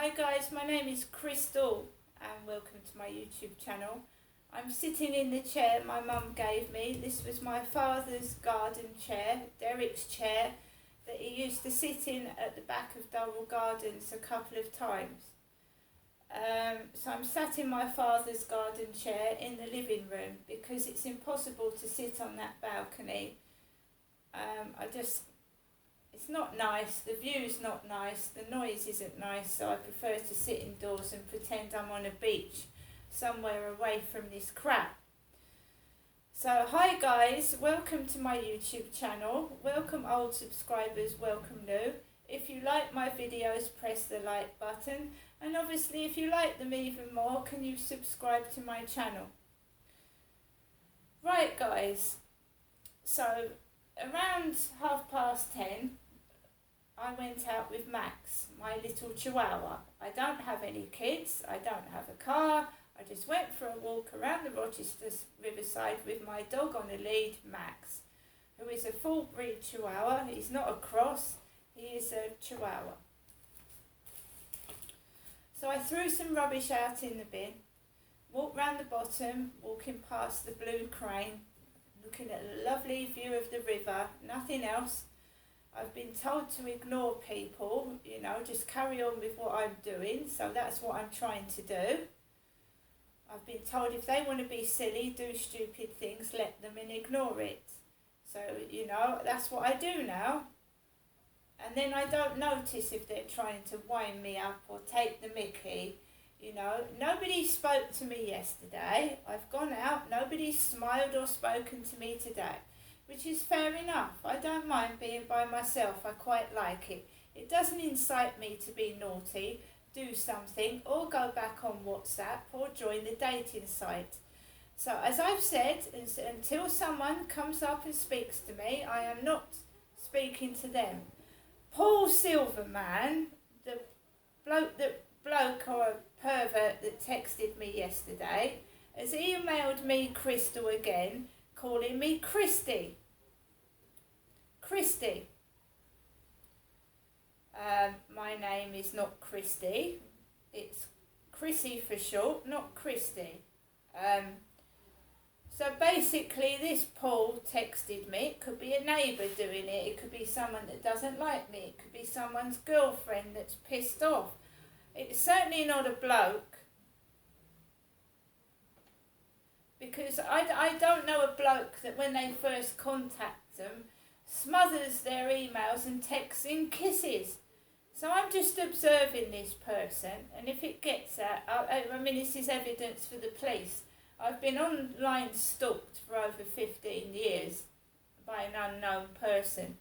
Hi guys, my name is Crystal and welcome to my YouTube channel. I'm sitting in the chair my mum gave me. This was my father's garden chair, Derek's chair, that he used to sit in at the back of Durrell Gardens a couple of times. So I'm sat in my father's garden chair in the living room because it's impossible to sit on that balcony. It's not nice, the view's not nice, the noise isn't nice, so I prefer to sit indoors and pretend I'm on a beach somewhere away from this crap. So hi guys, welcome to my YouTube channel. Welcome old subscribers, welcome new. If you like my videos, press the like button, and obviously if you like them even more, can you subscribe to my channel? Right guys, so around 10:30 I went out with Max, my little chihuahua. I don't have any kids, I don't have a car, I just went for a walk around the Rochester Riverside with my dog on a lead, Max, who is a full breed chihuahua. He's not a cross, he is a chihuahua. So I threw some rubbish out in the bin, walked round the bottom, walking past the Blue Crane, looking at a lovely view of the river, nothing else. I've been told to ignore people, just carry on with what I'm doing, so that's what I'm trying to do. I've been told if they want to be silly, do stupid things, let them and ignore it. So, that's what I do now. And then I don't notice if they're trying to wind me up or take the mickey. Nobody spoke to me yesterday. I've gone out, nobody smiled or spoken to me today, which is fair enough. I don't mind being by myself, I quite like it. It doesn't incite me to be naughty, do something, or go back on WhatsApp or join the dating site. So as I've said, until someone comes up and speaks to me, I am not speaking to them. Paul Silverman, the bloke or pervert that texted me yesterday, has emailed me Crystal again, calling me Christy. Christy. My name is not Christy. It's Chrissy for short, not Christy. So basically this Paul texted me. It could be a neighbour doing it. It could be someone that doesn't like me. It could be someone's girlfriend that's pissed off. It's certainly not a bloke. Because I don't know a bloke that when they first contact them smothers their emails and texts in kisses. So I'm just observing this person, and if it gets out, this is evidence for the police. I've been online stalked for over 15 years by an unknown person,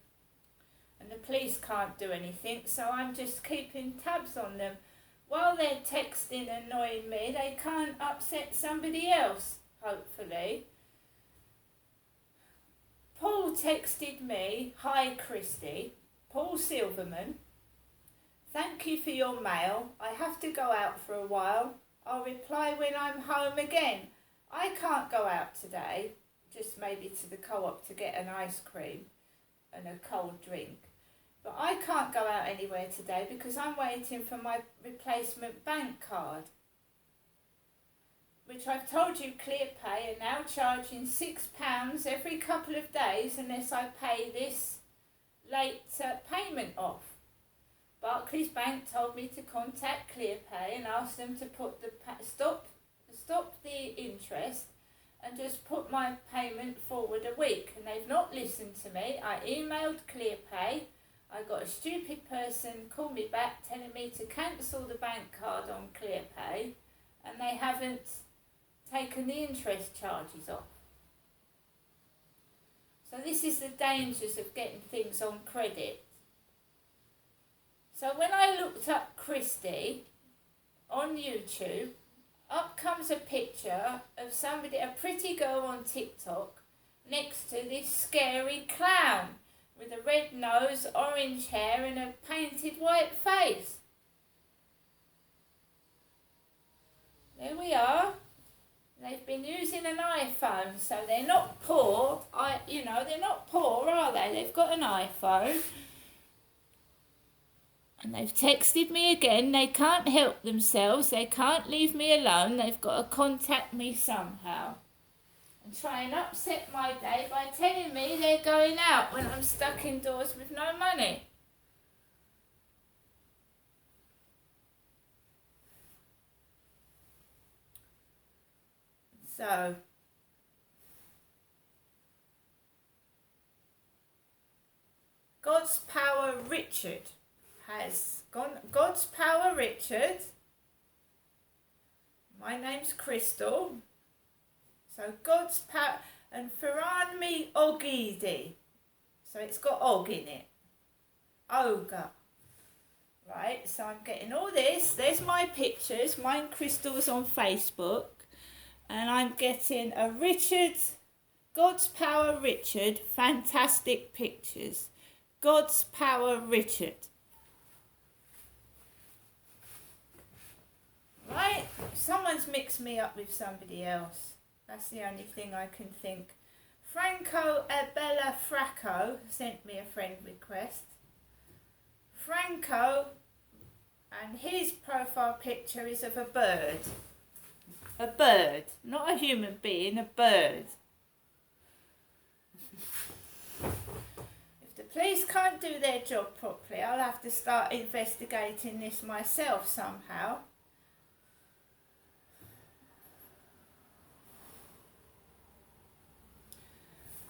and the police can't do anything, so I'm just keeping tabs on them. While they're texting annoying me, they can't upset somebody else, hopefully. Paul texted me, "Hi Christy, Paul Silverman. Thank you for your mail. I have to go out for a while. I'll reply when I'm home again. I can't go out today, just maybe to the co-op to get an ice cream and a cold drink. But I can't go out anywhere today because I'm waiting for my replacement bank card, which I've told you ClearPay are now charging £6 every couple of days unless I pay this late payment off. Barclays Bank told me to contact ClearPay and ask them to put the stop the interest and just put my payment forward a week, and they've not listened to me. I emailed ClearPay. I got a stupid person call me back telling me to cancel the bank card on ClearPay, and they haven't taken the interest charges off. So this is the dangers of getting things on credit. So when I looked up Christy on YouTube, up comes a picture of somebody, a pretty girl on TikTok, next to this scary clown with a red nose, orange hair and a painted white face. There we are. They've been using an iPhone, so they're not poor. They're not poor, are they? They've got an iPhone. And they've texted me again. They can't help themselves. They can't leave me alone. They've got to contact me somehow. And try and upset my day by telling me they're going out when I'm stuck indoors with no money. So, God's Power Richard has gone. God's Power Richard. My name's Crystal. So God's Power and Faranmi Ogidi. So it's got Og in it. Ogre. Right, so I'm getting all this. There's my pictures. Mine Crystal's on Facebook. And I'm getting a Richard, God's Power Richard, fantastic pictures. God's Power Richard. Right? Someone's mixed me up with somebody else. That's the only thing I can think. Franco Abella Fracco sent me a friend request. Franco, and his profile picture is of a bird. A bird, not a human being, a bird. If the police can't do their job properly, I'll have to start investigating this myself somehow.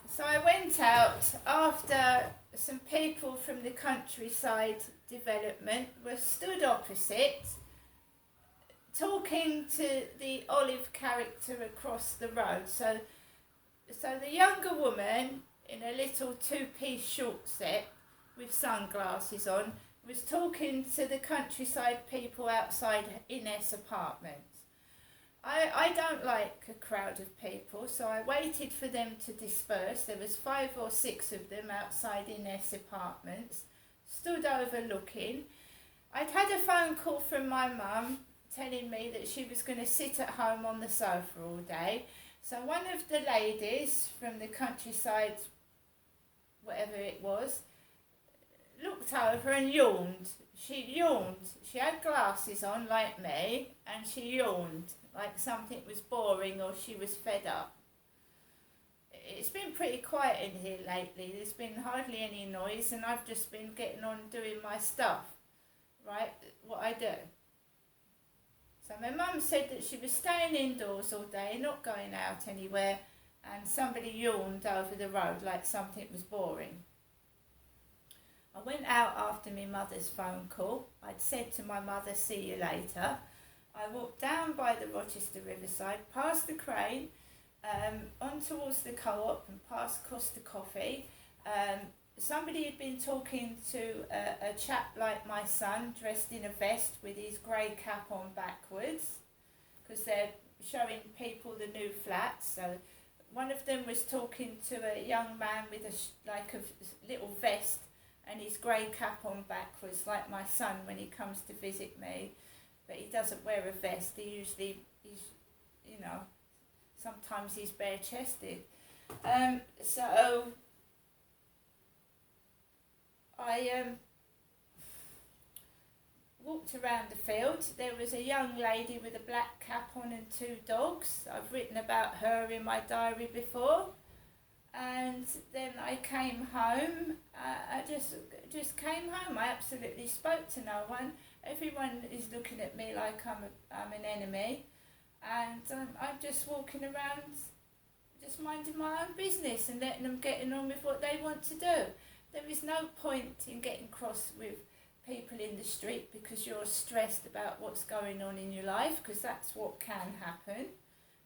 So I went out after some people from the Countryside Development were stood opposite, talking to the Olive character across the road. So the younger woman in a little two-piece short set with sunglasses on was talking to the Countryside people outside Ines apartments. I don't like a crowd of people, so I waited for them to disperse. There was 5 or 6 of them outside Ines apartments, stood overlooking. I'd had a phone call from my mum telling me that she was going to sit at home on the sofa all day. So one of the ladies from the Countryside, whatever it was, looked over and yawned. She yawned. She had glasses on like me, and she yawned like something was boring or she was fed up. It's been pretty quiet in here lately. There's been hardly any noise, and I've just been getting on doing my stuff, right, what I do. So my mum said that she was staying indoors all day, not going out anywhere, and somebody yawned over the road like something was boring. I went out after my mother's phone call. I'd said to my mother, see you later. I walked down by the Rochester Riverside, past the crane, on towards the co-op and past Costa Coffee. Somebody had been talking to a chap like my son, dressed in a vest with his grey cap on backwards, because they're showing people the new flats. So one of them was talking to a young man with a little vest and his grey cap on backwards, like my son when he comes to visit me. But he doesn't wear a vest. He's sometimes he's bare-chested. So I walked around the field. There was a young lady with a black cap on and 2 dogs. I've written about her in my diary before. And then I came home. I just came home. I absolutely spoke to no one. Everyone is looking at me like I'm an enemy, and I'm just walking around, just minding my own business and letting them get on with what they want to do. There is no point in getting cross with people in the street because you're stressed about what's going on in your life, because that's what can happen.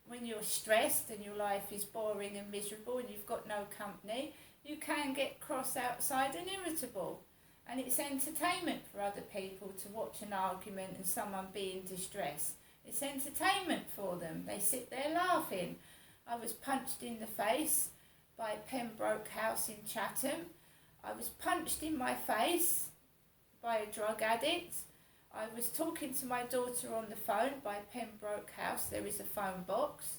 When you're stressed and your life is boring and miserable and you've got no company, you can get cross outside and irritable. And it's entertainment for other people to watch an argument and someone be in distress. It's entertainment for them. They sit there laughing. I was punched in the face by Pembroke House in Chatham. I was punched in my face by a drug addict. I was talking to my daughter on the phone by Pembroke House. There is a phone box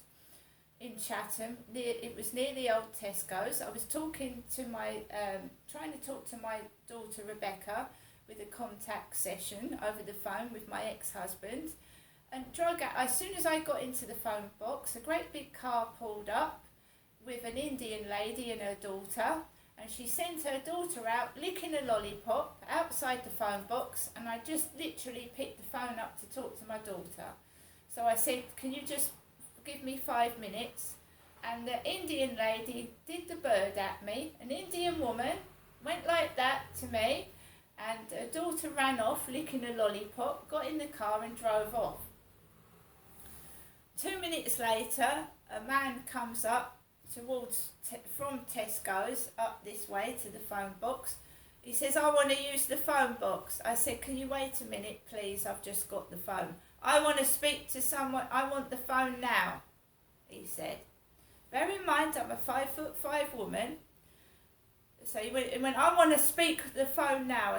in Chatham. It was near the old Tesco's. I was talking to trying to talk to my daughter Rebecca with a contact session over the phone with my ex-husband. And as soon as I got into the phone box, a great big car pulled up with an Indian lady and her daughter, and she sent her daughter out licking a lollipop outside the phone box, and I just literally picked the phone up to talk to my daughter. So I said, can you just give me 5 minutes? And the Indian lady did the bird at me. An Indian woman went like that to me, and her daughter ran off licking a lollipop, got in the car and drove off. 2 minutes later, a man comes up from Tesco's up this way to the phone box. He says, I want to use the phone box. I said, can you wait a minute, please? I've just got the phone. I want to speak to someone. I want the phone now, he said. Bear in mind, I'm a 5'5" woman. So he went, I want to speak the phone now.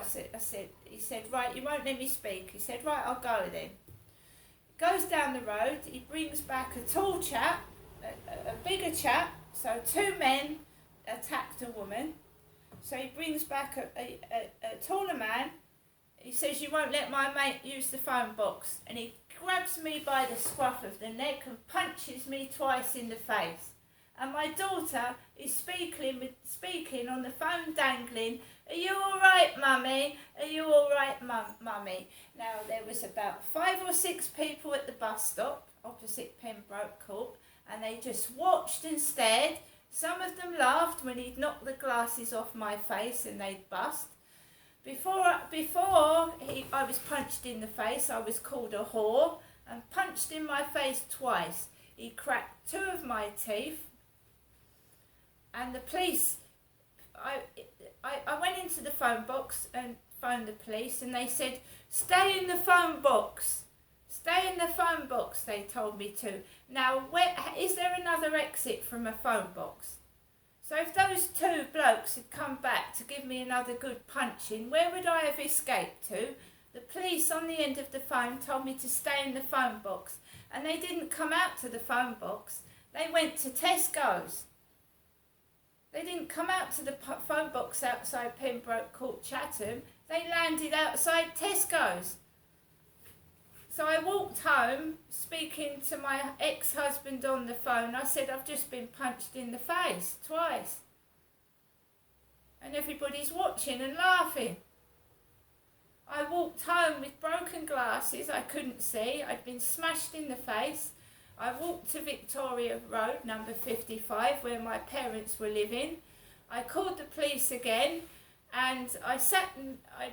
He said, right, you won't let me speak. He said, right, I'll go then. Goes down the road, he brings back a tall chap, a bigger chap, so 2 men attacked a woman. So he brings back a taller man. He says, you won't let my mate use the phone box. And he grabs me by the scruff of the neck and punches me twice in the face. And my daughter is speaking on the phone, dangling, are you all right, mummy? Are you all right, mummy? Now, there was about 5 or 6 people at the bus stop opposite Pembroke Court, and they just watched and stared. Some of them laughed when he'd knocked the glasses off my face and they'd bust. Before I was punched in the face, I was called a whore and punched in my face twice. He cracked 2 of my teeth, and the police, I went into the phone box and phoned the police, and they said, stay in the phone box. Stay in the phone box, they told me to. Now, is there another exit from a phone box? So if those 2 blokes had come back to give me another good punching, where would I have escaped to? The police on the end of the phone told me to stay in the phone box, and they didn't come out to the phone box. They went to Tesco's. They didn't come out to the phone box outside Pembroke Court, Chatham. They landed outside Tesco's. So I walked home, speaking to my ex-husband on the phone. I said, I've just been punched in the face twice. And everybody's watching and laughing. I walked home with broken glasses. I couldn't see. I'd been smashed in the face. I walked to Victoria Road, number 55, where my parents were living. I called the police again, and I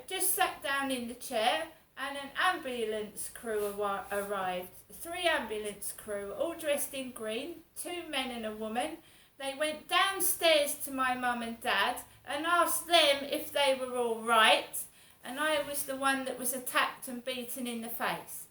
just sat down in the chair, and an ambulance crew arrived. 3 ambulance crew, all dressed in green, 2 men and a woman. They went downstairs to my mum and dad and asked them if they were all right, and I was the one that was attacked and beaten in the face.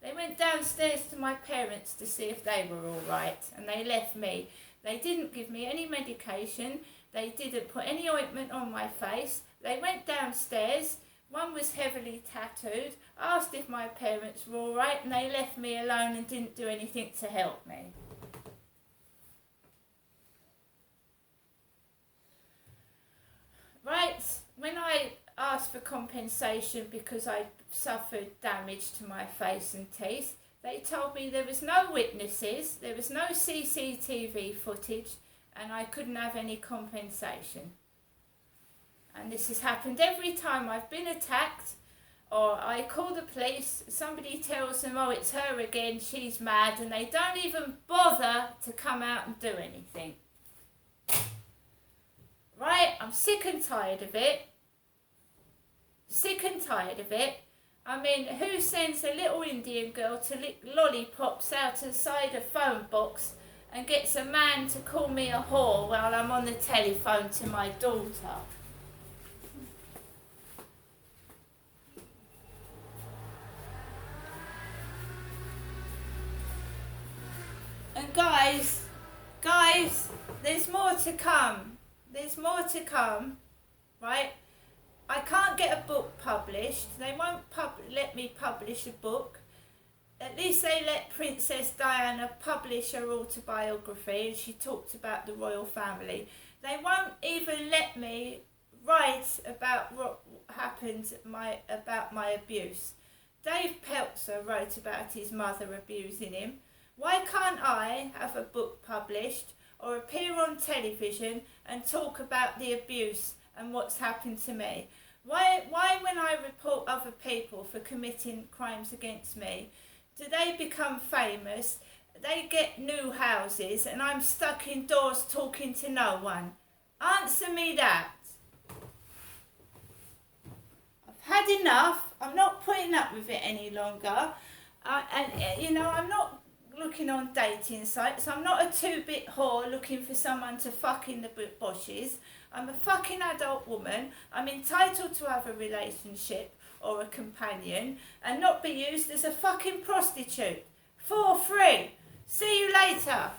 They went downstairs to my parents to see if they were all right, and they left me. They didn't give me any medication. They didn't put any ointment on my face. They went downstairs. One was heavily tattooed, asked if my parents were all right, and they left me alone and didn't do anything to help me. Right, when I asked for compensation because I suffered damage to my face and teeth, they told me there was no witnesses, there was no CCTV footage, and I couldn't have any compensation. And this has happened every time I've been attacked, or I call the police, somebody tells them, oh, it's her again, she's mad, and they don't even bother to come out and do anything. Right, I'm sick and tired of it. Sick and tired of it. I mean, who sends a little Indian girl to lick lollipops outside a phone box and gets a man to call me a whore while I'm on the telephone to my daughter? And guys, there's more to come. There's more to come, right? I can't get a book published. They won't let me publish a book. At least they let Princess Diana publish her autobiography, and she talked about the royal family. They won't even let me write about what happened about my abuse. Dave Peltzer wrote about his mother abusing him. Why can't I have a book published or appear on television and talk about the abuse and what's happened to me? Why when I report other people for committing crimes against me, do they become famous? They get new houses and I'm stuck indoors talking to no one. Answer me that. I've had enough. I'm not putting up with it any longer. I'm not looking on dating sites. I'm not a two-bit whore looking for someone to fuck in the bushes. I'm a fucking adult woman. I'm entitled to have a relationship or a companion and not be used as a fucking prostitute. For free. See you later.